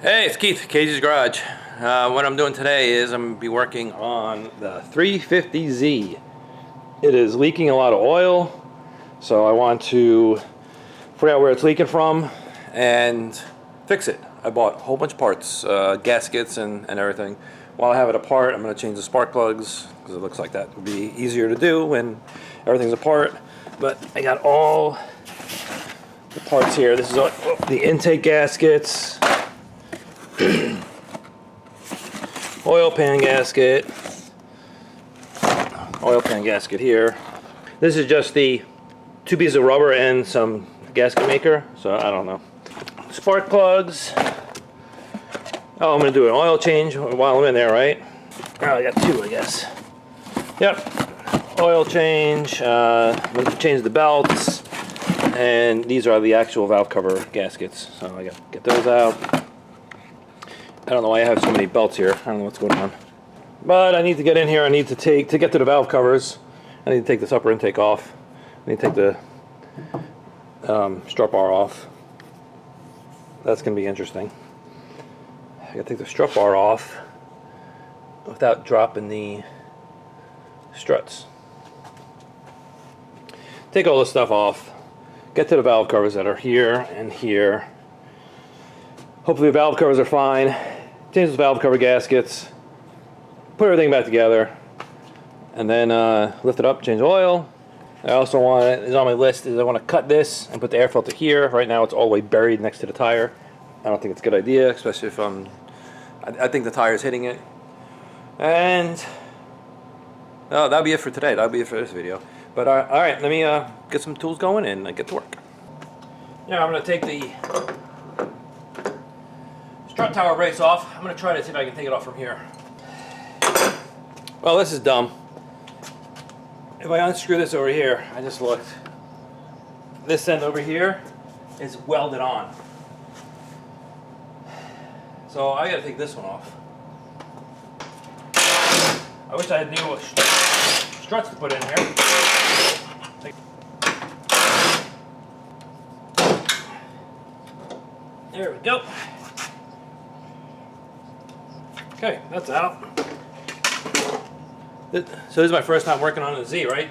Hey, it's Keith, Casey's Garage. What I'm doing today is I'm going to be working on the 350Z. It is leaking a lot of oil, so I want to figure out where it's leaking from and fix it. I bought a whole bunch of parts, gaskets and everything. While I have it apart, I'm going to change the spark plugs because it looks like that would be easier to do when everything's apart. But I got all the parts here. This is all, the intake gaskets. Oil pan gasket here. This is just the 2 pieces of rubber and some gasket maker, so I don't know. Spark plugs. Oh, I'm gonna do an oil change while I'm in there, right? Oh, I got 2, I guess. Yep. Oil change. I'm gonna change the belts, and these are the actual valve cover gaskets, so I got to get those out. I don't know why I have so many belts here. I don't know what's going on. But I need to get in here. I need to get to the valve covers, I need to take this upper intake off. I need to take the strut bar off. That's going to be interesting. I got to take the strut bar off without dropping the struts. Take all this stuff off. Get to the valve covers that are here and here. Hopefully the valve covers are fine. Change those valve cover gaskets. Put everything back together. And then lift it up, change oil. I also want, is on my list, is I want to cut this and put the air filter here. Right now it's all the way buried next to the tire. I don't think it's a good idea, especially if I think the tire's hitting it. And that'll be it for today. That'll be it for this video. But alright, let me get some tools going and get to work. Now I'm going to take the strut tower brace off. I'm going to try to see if I can take it off from here. Well, this is dumb. If I unscrew this over here, I just looked. This end over here is welded on. So I got to take this one off. I wish I had new struts to put in here. There we go. Okay, that's out. So this is my first time working on a Z, right?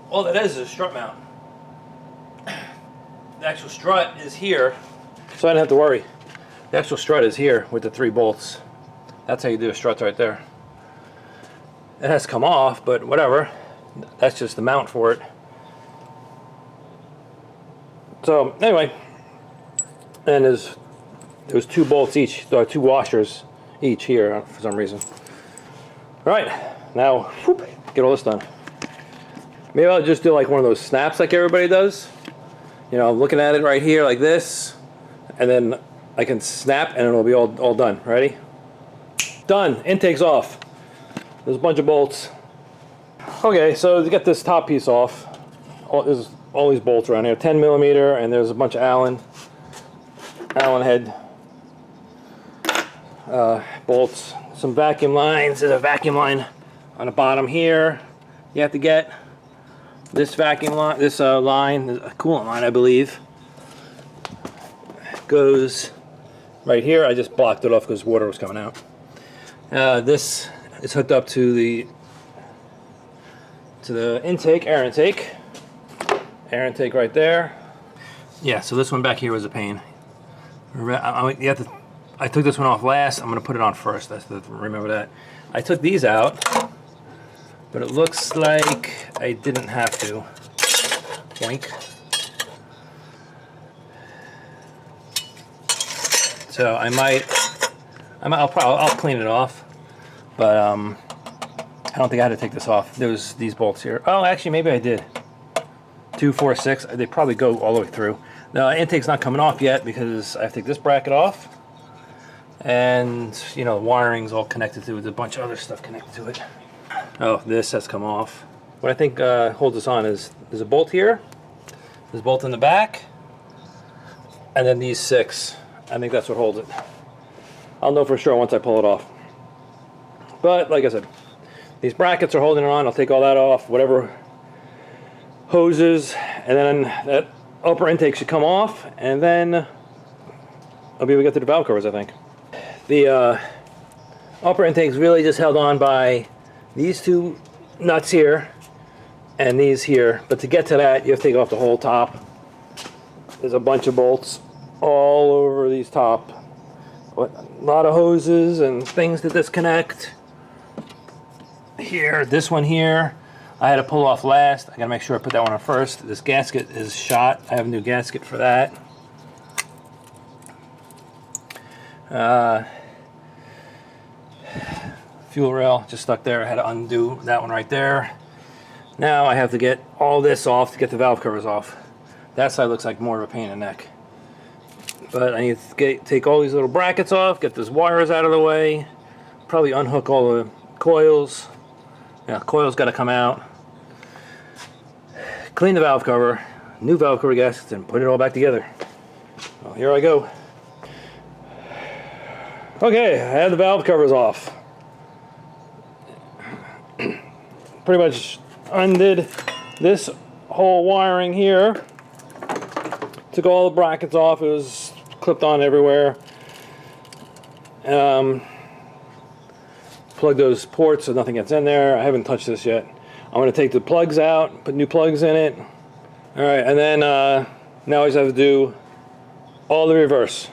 All that is a strut mount. The actual strut is here, so I don't have to worry. The actual strut is here with the 3 bolts. That's how you do a strut right there. It has to come off, but whatever. That's just the mount for it. So anyway, and there's 2 bolts each, 2 washers each here for some reason. All right, now whoop, get all this done. Maybe I'll just do like one of those snaps like everybody does. You know, I'm looking at it right here like this, and then I can snap and it'll be all done. Ready? Done. Intake's off. There's a bunch of bolts. Okay, so to get this top piece off, there's all these bolts around here, 10 millimeter, and there's a bunch of Allen head bolts, some vacuum lines. There's a vacuum line on the bottom here. You have to get this vacuum line, this line, a coolant line, I believe, goes right here. I just blocked it off because water was coming out. This is hooked up to the intake, air intake right there. Yeah, so this one back here was a pain. I took this one off last. I'm going to put it on first. Remember that. I took these out, but it looks like I didn't have to. Boink. So I'll clean it off, but I don't think I had to take this off. There was these bolts here. Oh, actually, maybe I did. 2, 4, 6. They probably go all the way through. The intake's not coming off yet because I have to take this bracket off. And, you know, the wiring's all connected to it. There's a bunch of other stuff connected to it. Oh, this has come off. What I think holds this on is there's a bolt here. There's a bolt in the back. And then these 6. I think that's what holds it. I'll know for sure once I pull it off. But, like I said, these brackets are holding it on. I'll take all that off. Whatever hoses. And then that upper intake should come off. And then I'll be able to get to the valve covers, I think. The upper intake's really just held on by these two nuts here and these here, but to get to that you have to take off the whole top. There's a bunch of bolts all over these top. A lot of hoses and things to disconnect. Here, this one here, I had to pull off last. I gotta make sure I put that one on first. This gasket is shot. I have a new gasket for that. Fuel rail just stuck there. I had to undo that one right there. Now I have to get all this off to get the valve covers off. That side looks like more of a pain in the neck. But I need to take all these little brackets off, get those wires out of the way, probably unhook all the coils. Yeah, coils got to come out. Clean the valve cover, new valve cover gaskets, and put it all back together. Well, here I go. Okay, I had the valve covers off. Pretty much undid this whole wiring here. Took all the brackets off. It was clipped on everywhere. Plug those ports so nothing gets in there. I haven't touched this yet. I'm going to take the plugs out, put new plugs in it. Alright, and then now I just have to do all the reverse.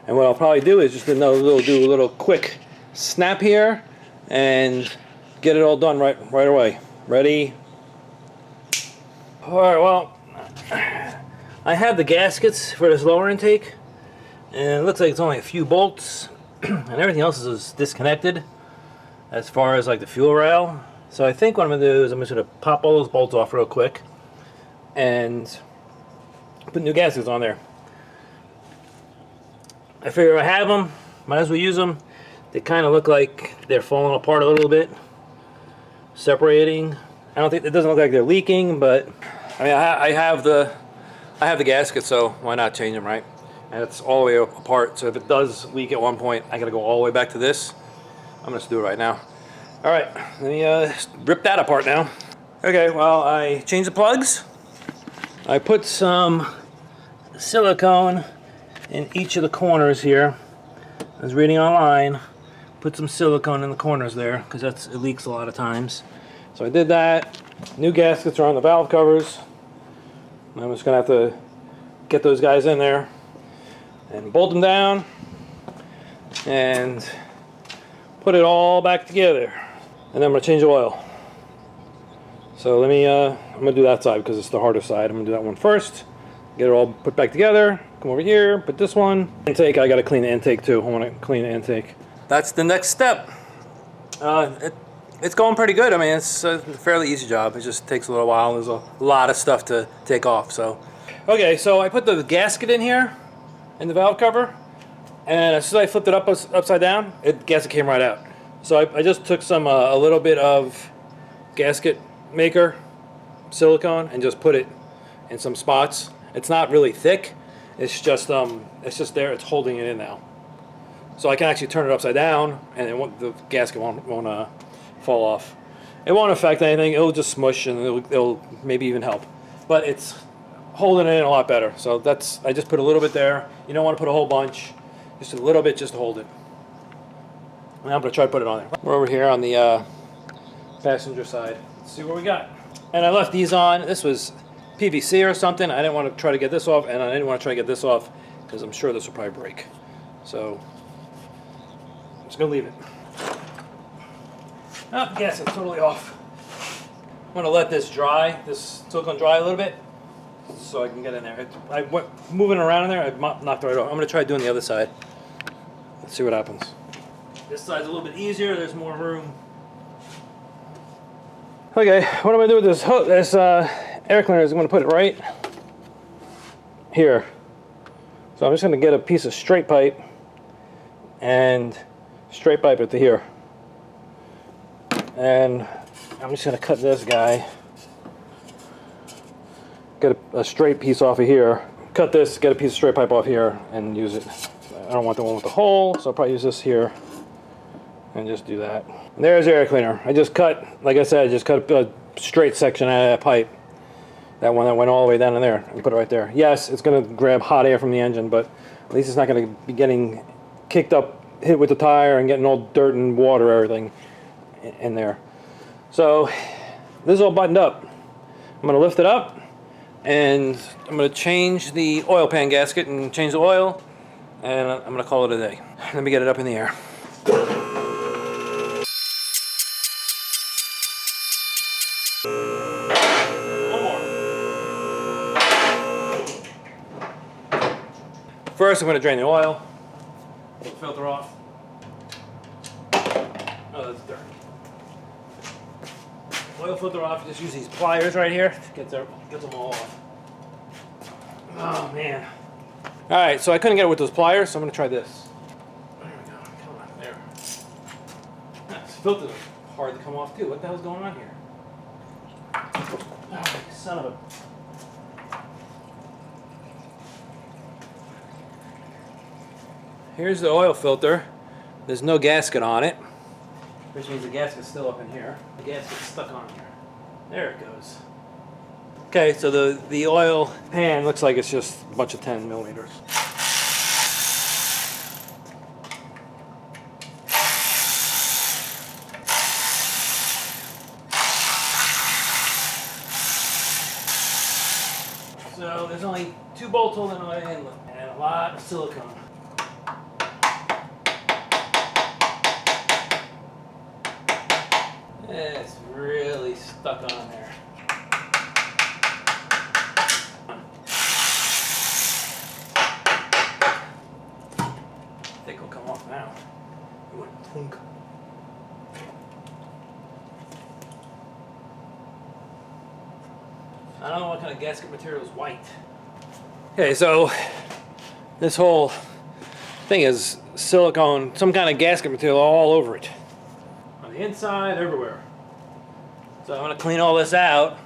And what I'll probably do is just do a little quick snap here and get it all done right away. Ready? Alright, well, I have the gaskets for this lower intake, and it looks like it's only a few bolts, and everything else is disconnected as far as like the fuel rail. So I think what I'm going to do is I'm just going to pop all those bolts off real quick and put new gaskets on there. I figure I have them, might as well use them. They kind of look like they're falling apart a little bit, separating. I don't think it doesn't look like they're leaking, but I mean I have the gasket, so why not change them, right? And it's all the way apart, so if it does leak at one point, I gotta go all the way back to this. I'm gonna do it right now. All right, let me rip that apart now. Okay, well, I changed the plugs. I put some silicone in each of the corners here. I was reading online, put some silicone in the corners there, because it leaks a lot of times. So I did that. New gaskets are on the valve covers. I'm just gonna have to get those guys in there and bolt them down and put it all back together. And then I'm gonna change the oil. So let me, I'm gonna do that side because it's the harder side. I'm gonna do that one first. Get it all put back together. Come over here, put this one. Intake, I gotta clean the intake too. I wanna clean the intake. That's the next step. It's going pretty good. I mean, it's a fairly easy job. It just takes a little while. There's a lot of stuff to take off. So, okay, so I put the gasket in here, in the valve cover, and as soon as I flipped it upside down, the gasket came right out. So I just took some a little bit of gasket maker silicone and just put it in some spots. It's not really thick. It's just there. It's holding it in now. So I can actually turn it upside down, and the gasket won't fall off. It won't affect anything. It'll just smush, and it'll maybe even help. But it's holding it in a lot better. So I just put a little bit there. You don't want to put a whole bunch. Just a little bit just to hold it. And I'm going to try to put it on there. We're over here on the passenger side. Let's see what we got. And I left these on. This was PVC or something. I didn't want to try to get this off, and I didn't want to try to get this off because I'm sure this will probably break. So I'm just going to leave it. Oh, yes, it's totally off. I'm going to let this dry, this silicone dry a little bit, so I can get in there. I went moving around in there, I knocked it right off. I'm going to try doing the other side. Let's see what happens. This side's a little bit easier, there's more room. Okay, what I'm going to do with this hook, this air cleaner is I'm going to put it right here. So I'm just going to get a piece of straight pipe and straight pipe it to here. And I'm just going to cut this guy, get a straight piece off of here, cut this, get a piece of straight pipe off here, and use it. I don't want the one with the hole, so I'll probably use this here, and just do that. And there's the air cleaner. I just cut, like I said, I just cut a straight section out of that pipe. That one that went all the way down in there, and put it right there. Yes, it's going to grab hot air from the engine, but At least it's not going to be getting kicked up, hit with the tire, and getting all dirt and water, everything in there. So this is all buttoned up. I'm going to lift it up, and I'm going to change the oil pan gasket and change the oil, and I'm going to call it a day. Let me get it up in the air. One more. First, I'm going to drain the oil. Pull the filter off. Oh, that's dirty. Oil filter off. Just use these pliers right here. Gets them all off. Oh man. All right, so I couldn't get it with those pliers, so I'm going to try this. There we go. Come on, there. This filter's hard to come off too. What the hell's going on here? Oh, son of a. Here's the oil filter. There's no gasket on it, which means the gasket's still up in here. The gasket's stuck on here. There it goes. Okay, so the oil pan looks like it's just a bunch of 10 millimeters. So there's only 2 bolts holding it in and a lot of silicone. It's really stuck on there. I think it'll come off now. It went plunk. I don't know what kind of gasket material is white. Okay, so this whole thing is silicone, some kind of gasket material all over it. On the inside, everywhere. So I'm going to clean all this out.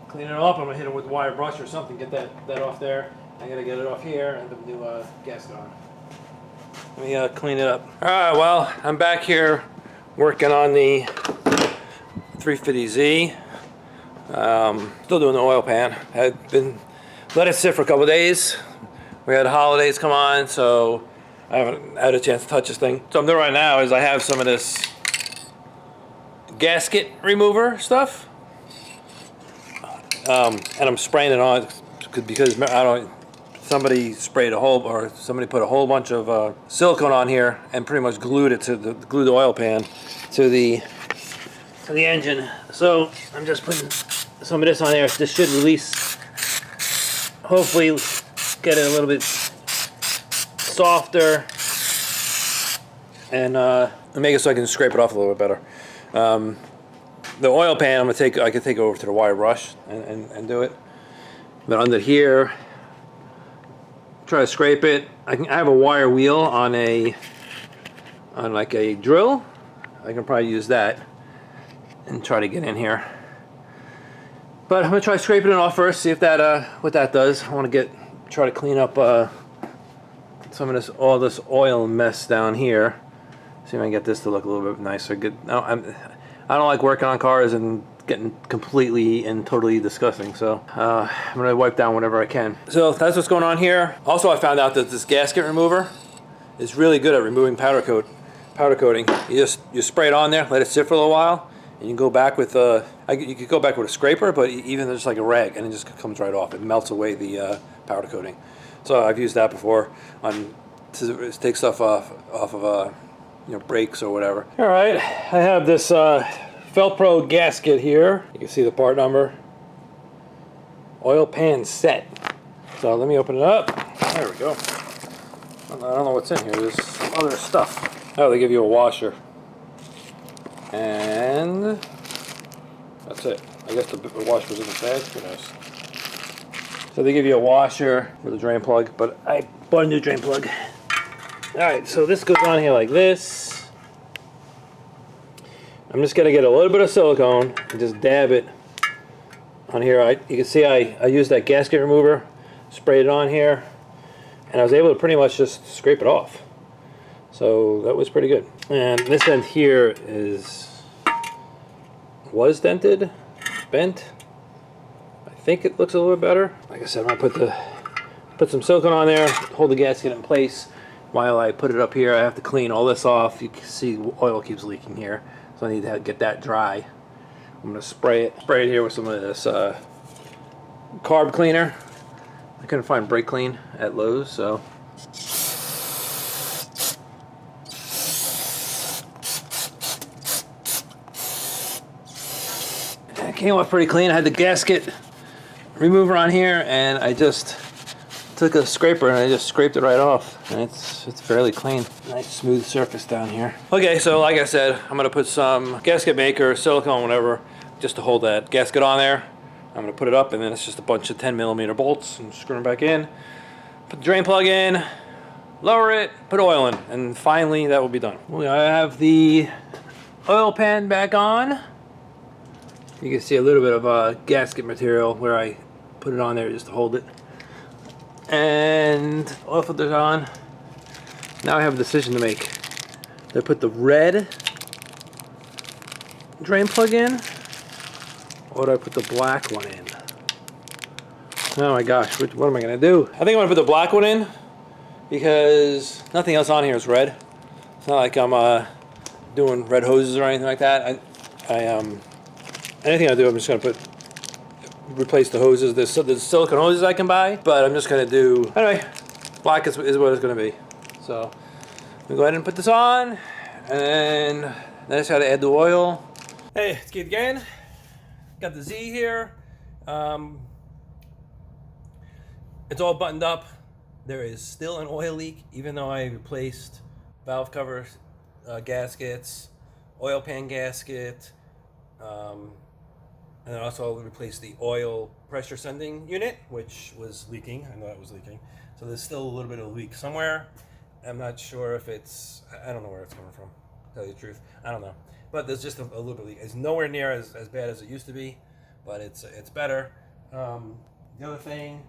Clean it up. I'm going to hit it with wire brush or something. Get that off there. I got to get it off here and then do a gasket on. Let me clean it up. All right, well, I'm back here working on the 350Z. Still doing the oil pan. I've been let it sit for a couple of days. We had holidays come on, so I haven't had a chance to touch this thing. So what I'm doing right now is I have some of this gasket remover stuff, and I'm spraying it on because somebody sprayed somebody put a whole bunch of silicone on here and pretty much glued the oil pan to the engine. So I'm just putting some of this on there. This should release, hopefully get it a little bit softer and make it so I can scrape it off a little bit better. The oil pan, I could take it over to the wire brush and do it. But under here, try to scrape it. I have a wire wheel on like a drill. I can probably use that and try to get in here. But I'm gonna try scraping it off first, see if that what that does. I want to try to clean up some of all this oil mess down here. See if I can get this to look a little bit nicer. I don't like working on cars and getting completely and totally disgusting, so I'm gonna wipe down whatever I can. So that's what's going on here. Also, I found out that this gasket remover is really good at removing powder coating. You spray it on there, let it sit for a little while, and you can go back with you could go back with a scraper, but even just like a rag, and it just comes right off. It melts away the powder coating. So I've used that before to take stuff off of brakes or whatever. All right, I have this Felpro gasket here. You can see the part number. Oil pan set. So let me open it up. There we go. I don't know what's in here. There's some other stuff. Oh, they give you a washer. And that's it. I guess the washer was in the bag. Who knows? So they give you a washer with a drain plug, but I bought a new drain plug. Alright, so this goes on here like this. I'm just going to get a little bit of silicone and just dab it on here. You can see I used that gasket remover, sprayed it on here, and I was able to pretty much just scrape it off. So that was pretty good. And this end here was dented, bent. I think it looks a little bit better. Like I said, I'm going to put Put some silicone on there, hold the gasket in place. While I put it up here, I have to clean all this off. You can see oil keeps leaking here, so I need to get that dry. I'm going to spray it here with some of this carb cleaner. I couldn't find brake clean at Lowe's, so. It came off pretty clean. I had the gasket remover on here, and I just took a scraper and I just scraped it right off, and it's fairly clean. Nice smooth surface down here. Okay, so like I said, I'm gonna put some gasket maker, silicone, whatever, just to hold that gasket on there. I'm gonna put it up, and then it's just a bunch of 10mm bolts and screw them back in. Put the drain plug in, lower it, put oil in, and finally that will be done. I have the oil pan back on. You can see a little bit of gasket material where I put it on there just to hold it. And oil filter's on. Now I have a decision to make. Do I put the red drain plug in, or do I put the black one in? Oh my gosh, what am I gonna do? I think I'm gonna put the black one in because nothing else on here is red. It's not like I'm doing red hoses or anything like that. Anything I do, I'm just gonna replace the hoses. There's silicone hoses I can buy, but I'm just gonna do, anyway, black is what it's gonna be. So I'm gonna go ahead and put this on, and then I just gotta add the oil. Hey, it's Keith again. Got the Z here. It's all buttoned up. There is still an oil leak, even though I replaced valve cover gaskets, oil pan gasket, and I also replaced the oil pressure sending unit, which was leaking. I know that was leaking. So there's still a little bit of a leak somewhere. I'm not sure if it's, I don't know where it's coming from, to tell you the truth. I don't know. But there's just a little bit of leak. It's nowhere near as bad as it used to be, but it's better. The other thing,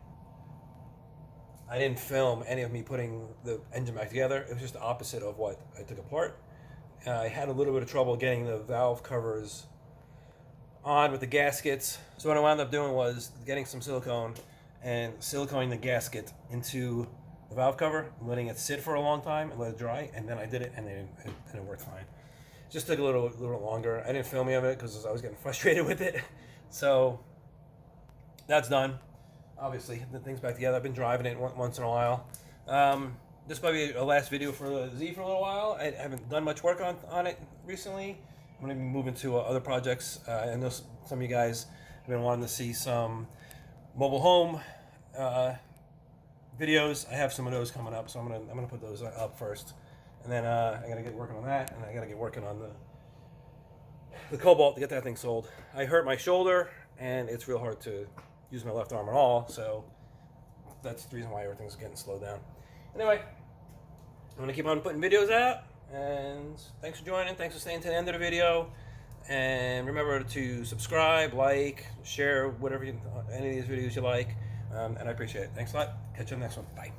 I didn't film any of me putting the engine back together. It was just the opposite of what I took apart. I had a little bit of trouble getting the valve covers on with the gaskets. So what I wound up doing was getting some silicone and siliconing the gasket into the valve cover, letting it sit for a long time and let it dry, and then I did it, and it worked fine. Just took a little longer. I didn't film any of it because I was getting frustrated with it. So that's done. Obviously, the thing's back together. I've been driving it once in a while. This might be a last video for the Z for a little while. I haven't done much work on it recently. I'm going to be moving to other projects. I know some of you guys have been wanting to see some mobile home videos. I have some of those coming up, so I'm gonna put those up first, and then I gotta get working on that, and I gotta get working on the Cobalt to get that thing sold. I hurt my shoulder, and it's real hard to use my left arm at all, so that's the reason why everything's getting slowed down. Anyway, I'm gonna keep on putting videos out. And thanks for joining. Thanks for staying to the end of the video. And remember to subscribe, like, share, whatever any of these videos you like. And I appreciate it. Thanks a lot. Catch you on the next one. Bye.